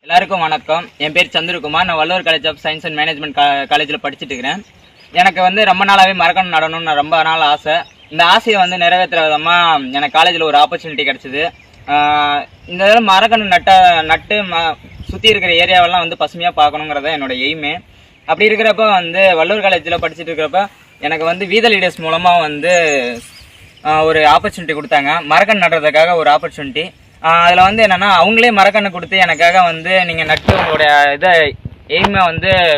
எல்லாருக்கும் வணக்கம். என் பேர் சந்திரகுமார். நான் Valluvar college of science and management காலேஜில் படிச்சுட்டு இருக்கிறேன். எனக்கு ரொம்ப நாளாகவே மரக்கன்று நடணும்னு ரொம்ப நாள் ஆசை. இந்த ஆசையை நிறைவேற்றுற விதமாக எனக்கு காலேஜில் ஒரு ஆப்பர்ச்சுனிட்டி கிடச்சிது. இந்த இதில் மரக்கன்று நட்டு சுற்றி இருக்கிற ஏரியாவெல்லாம் பசுமையாக பார்க்கணுங்கிறத என்னோட எய்மே. அப்படி இருக்கிறப்ப வள்ளுவர் காலேஜில் படிச்சுட்டு இருக்கிறப்ப எனக்கு வீத லீடர்ஸ் மூலமாக ஒரு ஆப்பர்ச்சுனிட்டி கொடுத்தாங்க. மரக்கன்று நடுறதுக்காக ஒரு ஆப்பர்ச்சுனிட்டி. அதில் என்னென்னா அவங்களே மரக்கன்று கொடுத்து எனக்காக நீங்கள் நட்டு உங்களுடைய இதை எய்மை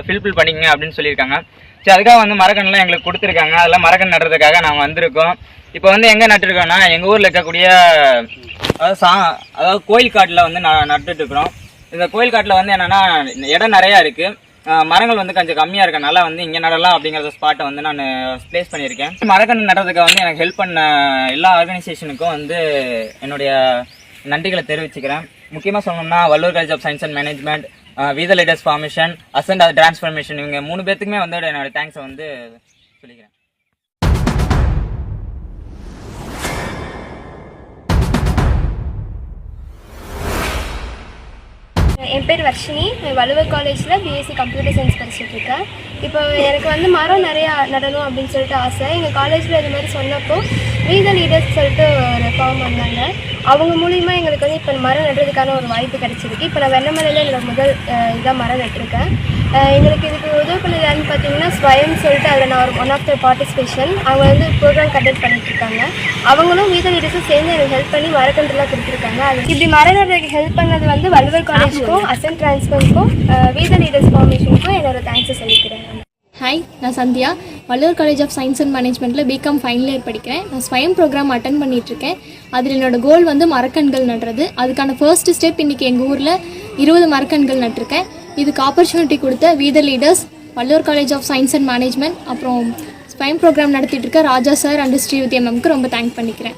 ஃபில்ஃபில் பண்ணிக்கங்க அப்படின்னு சொல்லியிருக்காங்க. சரி, அதுக்காக மரக்கன்றுலாம் எங்களுக்கு கொடுத்துருக்காங்க. அதெல்லாம் மரக்கன்று நடுறதுக்காக நாங்கள் வந்திருக்கோம். இப்போ எங்கே நட்டுருக்கோன்னா எங்கள் ஊரில் இருக்கக்கூடிய அதாவது கோயில் காட்டில் நட்டுட்டு இருக்கிறோம். இந்த கோயில் காட்டில் என்னென்னா இடம் நிறையா இருக்குது. மரங்கள் கொஞ்சம் கம்மியாக இருக்கனால இங்கே நடலாம் அப்படிங்கிற ஸ்பாட்டை நான் ப்ளேஸ் பண்ணியிருக்கேன். மரக்கன்று நடுறதுக்கு எனக்கு ஹெல்ப் பண்ண எல்லா ஆர்கனைசேஷனுக்கும் என்னுடைய நன்றிகளை தெரிவிச்சுக்கிறேன். முக்கியமாக சொல்லணும்னா Valluvar college of science and management, we the leaders formation, ascent transformation, இவங்க 3 பேத்துக்குமே என்னோட தேங்க்ஸை சொல்லிக்கிறேன். என் பேர் வர்ஷினி. வள்ளுவர் காலேஜில் பிஎஸ்சி கம்ப்யூட்டர் சயின்ஸ் படிச்சுட்ருக்கேன். இப்போ எனக்கு மரம் நிறையா நடணும் அப்படின்னு சொல்லிட்டு ஆசை. எங்கள் காலேஜில் இது மாதிரி சொன்னப்போ வீத லீடர்ஸ் சொல்லிட்டு ஒரு ஃபார்ம் வந்தாங்க. அவங்க மூலிமா எங்களுக்கு இப்போ மரம் நடுறதுக்கான ஒரு வாய்ப்பு கிடச்சிருக்கு. இப்போ நான் வெண்ணமலையில் என்னோட முதல் இதாக மரம் நட்டிருக்கேன். எங்களுக்கு இதுக்கு உதவி பண்ணதான்னு பார்த்தீங்கன்னா ஸ்வயம் சொல்லிட்டு அதில் நான் ஒரு ஒன் ஆஃப் த பார்ட்டிசிபேஷன் அவங்க ப்ரோக்ராம் கண்டக்ட் பண்ணிட்டுருக்காங்க. அவங்களும் வீத லீடர்ஸும் சேர்ந்து எனக்கு ஹெல்ப் பண்ணி மரக்கன்றுலாம் கொடுத்துருக்காங்க. அது இப்படி மரம் நடுறதுக்கு ஹெல்ப் பண்ணது வள்ளுவர் காலேஜுக்கும் அசன்ட் டிரான்ஸ்ஃபருக்கும் வீத லீடர்ஸ் ஃபார்மேஷனுக்கும் என்னோட தேங்க்ஸை சொல்லிக்கிறேன். ஹாய், நான் Sandhya. Valluvar college of science and மேனேஜ்மெண்ட்டில் பிகாம் ஃபைனல் இயர் படிக்கிறேன். நான் ஸ்வயம் ப்ரோக்ராம் அட்டன் பண்ணிகிட்ருக்கேன். அதில் என்னோடய கோல் மரக்கன்கள் நடுறது. அதுக்கான ஃபர்ஸ்ட் ஸ்டெப் இன்றைக்கி எங்கள் ஊரில் 20 மரக்கன்கள் நட்டிருக்கேன். இதுக்கு ஆப்பர்ச்சுனிட்டி கொடுத்த we the leaders, Valluvar college of science and management, அப்புறம் ஸ்வயம் ப்ரோக்ராம் நடத்திட்டு இருக்க ராஜா சார் அண்ட் ஸ்ரீவித்யா மேம்க்கு ரொம்ப தேங்க் பண்ணிக்கிறேன்.